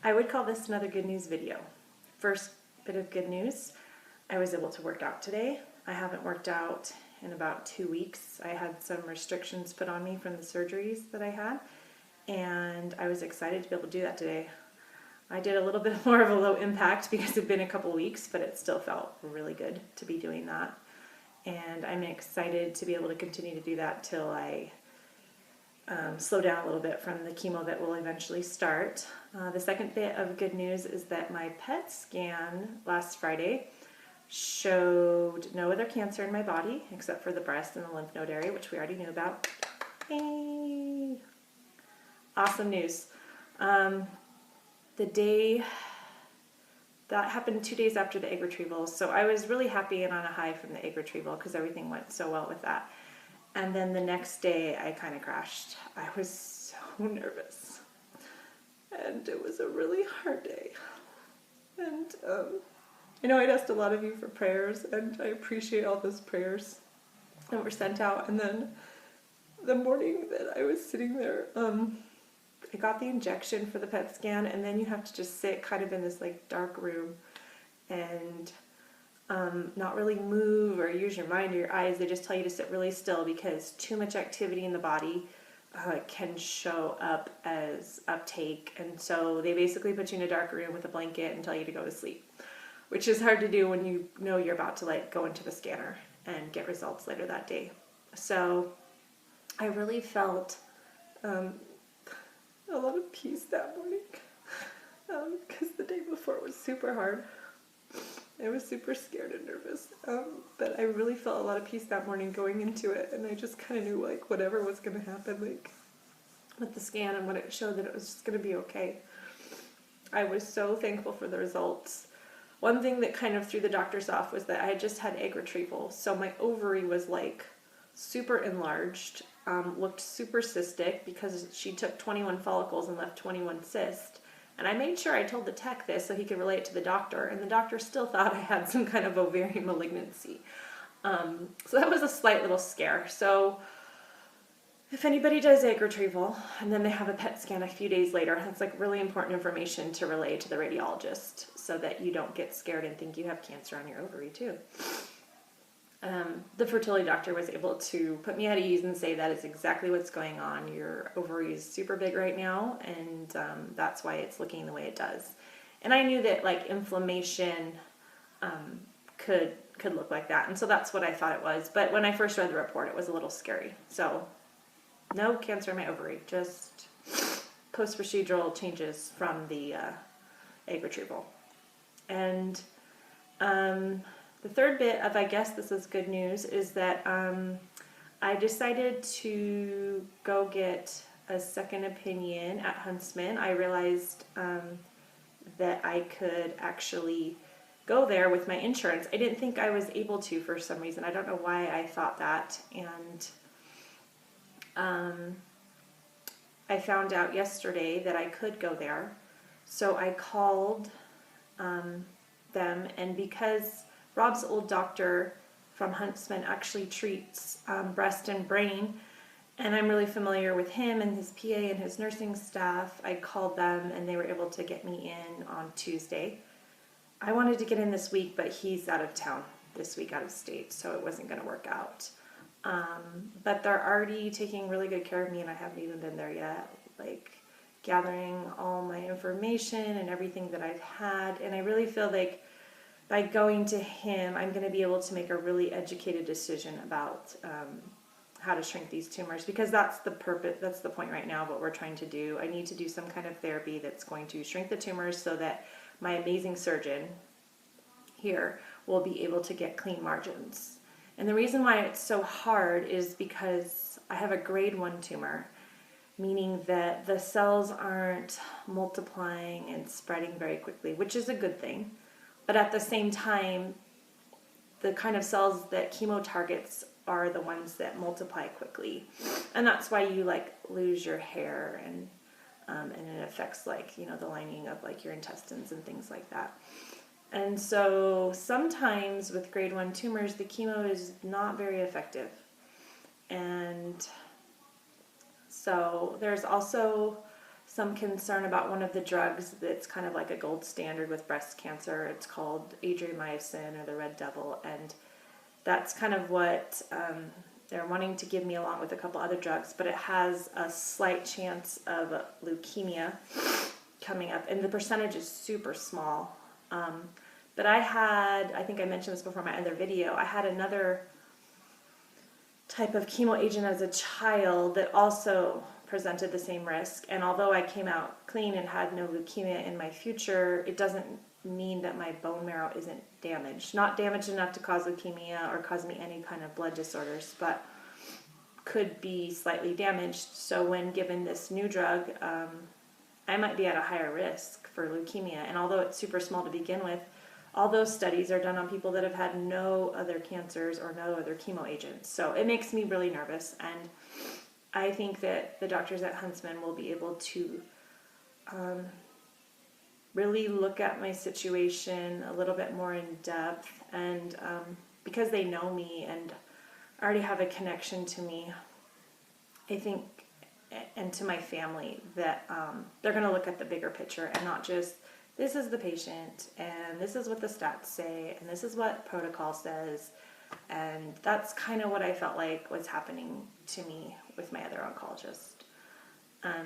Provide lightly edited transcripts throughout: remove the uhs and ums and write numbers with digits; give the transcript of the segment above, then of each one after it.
I would call this another good news video. First bit of good news, I was able to work out today. I haven't worked out in about 2 weeks. I had some restrictions put on me from the surgeries that I had, and I was excited to be able to do that today. I did a little bit more of a low impact because it'd been a couple weeks, but it still felt really good to be doing that. And I'm excited to be able to continue to do that till I slow down a little bit from the chemo that will eventually start. The second bit of good news is that my PET scan last Friday showed no other cancer in my body except for the breast and the lymph node area, which we already knew about. Hey! Awesome news. The day that happened 2 days after the egg retrieval, so I was really happy and on a high from the egg retrieval because everything went so well with that. And then the next day I kind of crashed. I was so nervous, and it was a really hard day. And I know I'd asked a lot of you for prayers, and I appreciate all those prayers that were sent out. And then the morning that I was sitting there, I got the injection for the PET scan, and then you have to just sit kind of in this like dark room and not really move or use your mind or your eyes. They just tell you to sit really still because too much activity in the body can show up as uptake. And so they basically put you in a dark room with a blanket and tell you to go to sleep, which is hard to do when you know you're about to like go into the scanner and get results later that day. So I really felt a lot of peace that morning because the day before was super hard. I was super scared and nervous, but I really felt a lot of peace that morning going into it, and I just kind of knew like whatever was going to happen, like with the scan and what it showed, that it was just going to be okay. I was so thankful for the results. One thing that kind of threw the doctors off was that I had just had egg retrieval, so my ovary was like super enlarged, looked super cystic because she took 21 follicles and left 21 cysts. And I made sure I told the tech this so he could relate it to the doctor, and the doctor still thought I had some kind of ovarian malignancy. So that was a slight little scare. So if anybody does egg retrieval and then they have a PET scan a few days later, that's like really important information to relay to the radiologist so that you don't get scared and think you have cancer on your ovary too. The fertility doctor was able to put me at ease and say that is exactly what's going on. Your ovary is super big right now, and that's why it's looking the way it does. And I knew that like inflammation could look like that, and so that's what I thought it was. But when I first read the report, it was a little scary. So no cancer in my ovary, just post-procedural changes from the egg retrieval. And the third bit of, I guess this is good news, is that I decided to go get a second opinion at Huntsman. I realized that I could actually go there with my insurance. I didn't think I was able to for some reason. I don't know why I thought that. And I found out yesterday that I could go there. So I called them, and because Rob's old doctor from Huntsman actually treats breast and brain, and I'm really familiar with him and his PA and his nursing staff. I called them, and they were able to get me in on Tuesday. I wanted to get in this week, but he's out of town this week, out of state, so it wasn't going to work out. But they're already taking really good care of me, and I haven't even been there yet, like gathering all my information and everything that I've had, and I really feel like by going to him, I'm going to be able to make a really educated decision about how to shrink these tumors, because that's the purpose, that's the point right now of what we're trying to do. I need to do some kind of therapy that's going to shrink the tumors so that my amazing surgeon here will be able to get clean margins. And the reason why it's so hard is because I have a grade 1 tumor, meaning that the cells aren't multiplying and spreading very quickly, which is a good thing. But at the same time, the kind of cells that chemo targets are the ones that multiply quickly. And that's why you like lose your hair, and it affects like, you know, the lining of like your intestines and things like that. And so sometimes with grade 1 tumors, the chemo is not very effective. And so there's also some concern about one of the drugs that's kind of like a gold standard with breast cancer. It's called adriamycin or the Red Devil, and that's kind of what they're wanting to give me along with a couple other drugs, but it has a slight chance of leukemia coming up, and the percentage is super small. But I think I mentioned this before in my other video, I had another type of chemo agent as a child that also presented the same risk, and although I came out clean and had no leukemia in my future, it doesn't mean that my bone marrow isn't damaged. Not damaged enough to cause leukemia or cause me any kind of blood disorders, but could be slightly damaged. So when given this new drug, I might be at a higher risk for leukemia. And although it's super small to begin with, all those studies are done on people that have had no other cancers or no other chemo agents. So it makes me really nervous, and I think that the doctors at Huntsman will be able to really look at my situation a little bit more in depth, and because they know me and already have a connection to me, I think, and to my family, that they're going to look at the bigger picture and not just, this is the patient, and this is what the stats say, and this is what protocol says. And that's kind of what I felt like was happening to me with my other oncologist.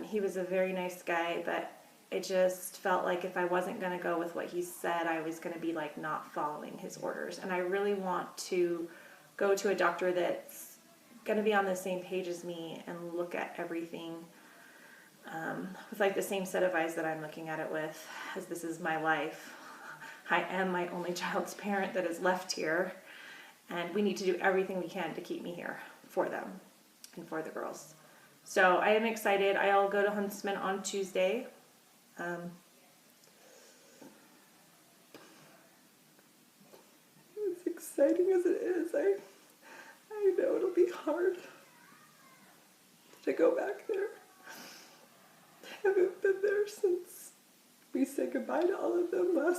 He was a very nice guy, but it just felt like if I wasn't going to go with what he said, I was going to be like not following his orders. And I really want to go to a doctor that's going to be on the same page as me and look at everything with like the same set of eyes that I'm looking at it with, as this is my life. I am my only child's parent that is left here, and we need to do everything we can to keep me here for them and for the girls. So I am excited. I'll go to Huntsman on Tuesday. As exciting as it is, I know it'll be hard to go back there. I haven't been there since we said goodbye to all of them I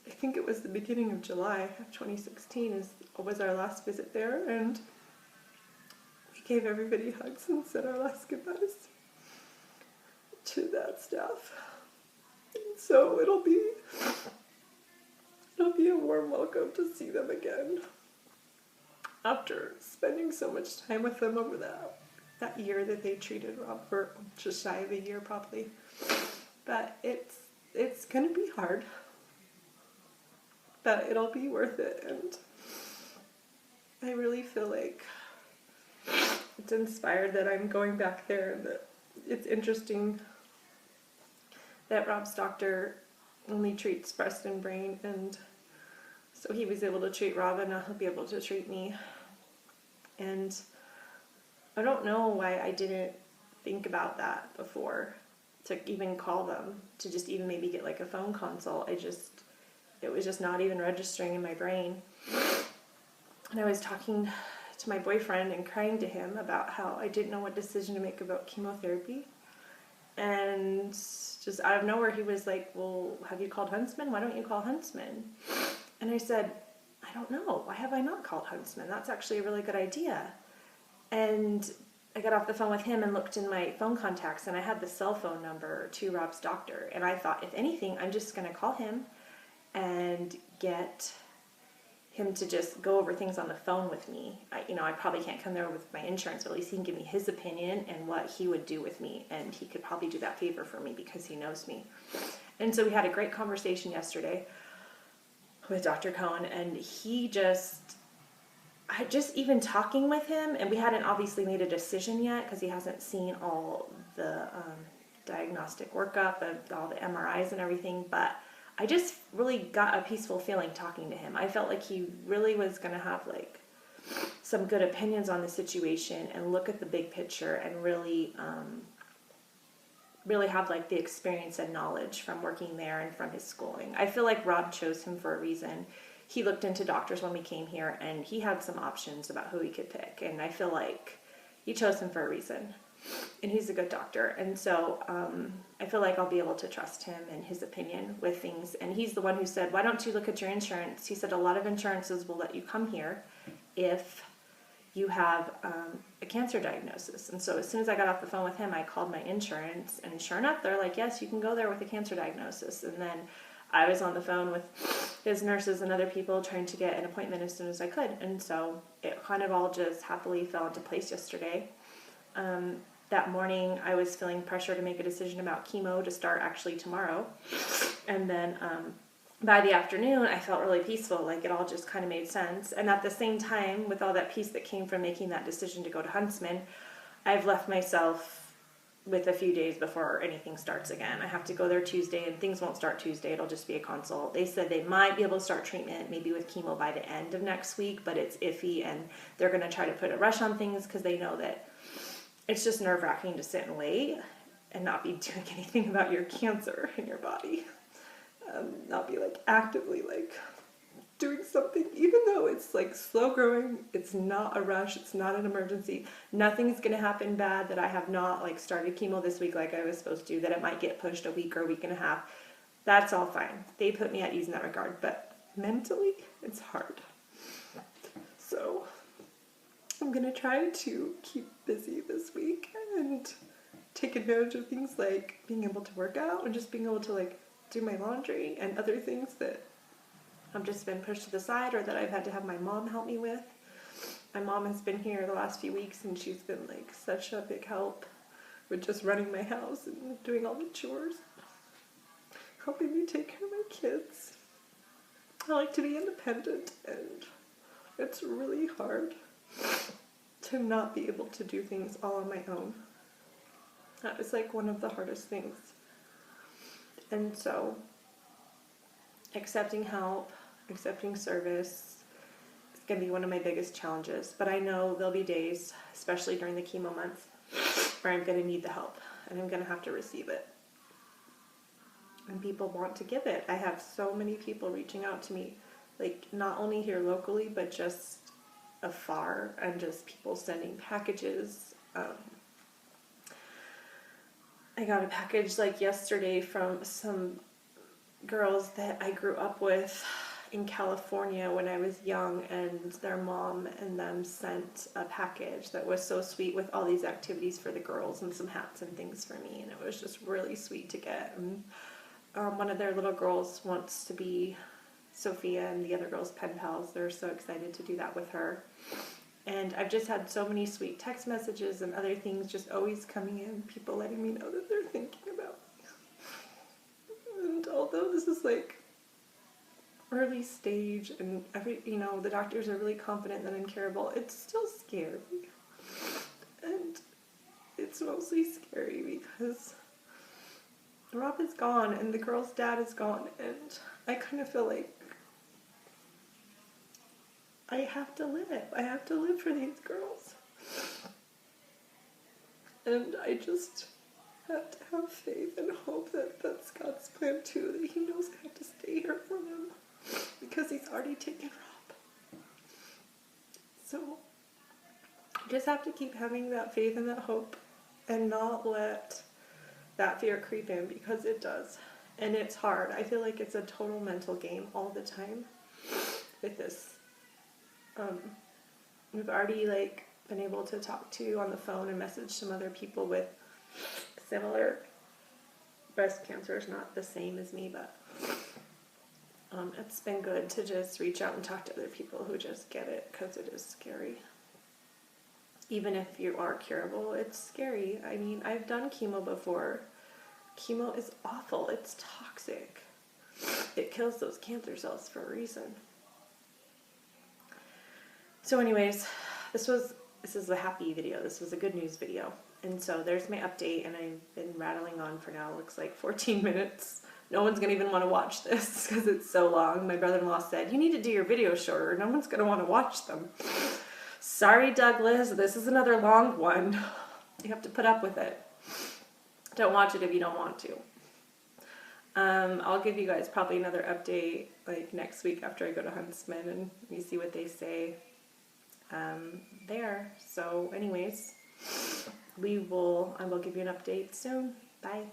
think it was the beginning of July of 2016 was our last visit there, and we gave everybody hugs and said our last goodbyes to that staff. And so it'll be a warm welcome to see them again after spending so much time with them over that year that they treated Rob, for just shy of a year probably. But it's gonna be hard, but it'll be worth it, and I really feel like it's inspired that I'm going back there, and that it's interesting that Rob's doctor only treats breast and brain, and so he was able to treat Rob, and now he'll be able to treat me. And I don't know why I didn't think about that before, to even call them, to just even maybe get like a phone consult. It was just not even registering in my brain. And I was talking to my boyfriend and crying to him about how I didn't know what decision to make about chemotherapy. And just out of nowhere, he was like, well, have you called Huntsman? Why don't you call Huntsman? And I said, I don't know. Why have I not called Huntsman? That's actually a really good idea. And I got off the phone with him and looked in my phone contacts, and I had the cell phone number to Rob's doctor. And I thought, if anything, I'm just going to call him and get him to just go over things on the phone with me. I probably can't come there with my insurance, but at least he can give me his opinion and what he would do with me. And he could probably do that favor for me because he knows me. And so we had a great conversation yesterday with Dr. Cohen, and even talking with him, and we hadn't obviously made a decision yet because he hasn't seen all the diagnostic workup and all the MRIs and everything, but I just really got a peaceful feeling talking to him. I felt like he really was going to have like some good opinions on the situation and look at the big picture and really have like the experience and knowledge from working there and from his schooling. I feel like Rob chose him for a reason. He looked into doctors when we came here, and he had some options about who he could pick, and I feel like he chose him for a reason. And he's a good doctor, and so I feel like I'll be able to trust him and his opinion with things. And he's the one who said, why don't you look at your insurance? He said a lot of insurances will let you come here if you have a cancer diagnosis. And so as soon as I got off the phone with him, I called my insurance, and sure enough, they're like, yes, you can go there with a cancer diagnosis. And then I was on the phone with his nurses and other people trying to get an appointment as soon as I could. And so it kind of all just happily fell into place yesterday. That morning, I was feeling pressure to make a decision about chemo to start actually tomorrow. And then by the afternoon, I felt really peaceful, like it all just kind of made sense. And at the same time, with all that peace that came from making that decision to go to Huntsman, I've left myself with a few days before anything starts again. I have to go there Tuesday, and things won't start Tuesday. It'll just be a consult. They said they might be able to start treatment maybe with chemo by the end of next week, but it's iffy, and they're going to try to put a rush on things because they know that it's just nerve-wracking to sit and wait and not be doing anything about your cancer in your body. Not be like actively like doing something, even though it's like slow growing. It's not a rush. It's not an emergency. Nothing's going to happen bad that I have not like started chemo this week like I was supposed to, that it might get pushed a week or a week and a half. That's all fine. They put me at ease in that regard, but mentally it's hard. So I'm going to try to keep busy this week and take advantage of things like being able to work out and just being able to like do my laundry and other things that have just been pushed to the side or that I've had to have my mom help me with. My mom has been here the last few weeks, and she's been like such a big help with just running my house and doing all the chores, helping me take care of my kids. I like to be independent, and it's really hard to not be able to do things all on my own. That is like one of the hardest things. And so, accepting help, accepting service is going to be one of my biggest challenges. But I know there'll be days, especially during the chemo months, where I'm going to need the help and I'm going to have to receive it. And people want to give it. I have so many people reaching out to me, like not only here locally, but just afar, and just people sending packages. I got a package like yesterday from some girls that I grew up with in California when I was young, and their mom and them sent a package that was so sweet with all these activities for the girls and some hats and things for me, and it was just really sweet to get. And one of their little girls wants to be Sophia, and the other girl's pen pals. They're so excited to do that with her. And I've just had so many sweet text messages and other things just always coming in, people letting me know that they're thinking about me. And although this is like early stage and the doctors are really confident that I'm curable, it's still scary. And it's mostly scary because Rob is gone and the girl's dad is gone, and I kind of feel like I have to live. I have to live for these girls. And I just have to have faith and hope that that's God's plan too, that He knows I have to stay here for them because He's already taken Rob. So I just have to keep having that faith and that hope and not let that fear creep in, because it does. And it's hard. I feel like it's a total mental game all the time with this. We've already been able to talk to on the phone and message some other people with similar breast cancer. Is not the same as me, but it's been good to just reach out and talk to other people who just get it, because it is scary. Even if you are curable, it's scary. I mean, I've done chemo before. Chemo is awful. It's toxic. It kills those cancer cells for a reason. So anyways, this is a happy video. This was a good news video. And so there's my update, and I've been rattling on for now. It looks like 14 minutes. No one's going to even want to watch this because it's so long. My brother-in-law said, you need to do your videos shorter. No one's going to want to watch them. Sorry, Douglas. This is another long one. You have to put up with it. Don't watch it if you don't want to. I'll give you guys probably another update next week after I go to Huntsman and we see what they say there. So anyways, I will give you an update soon. Bye.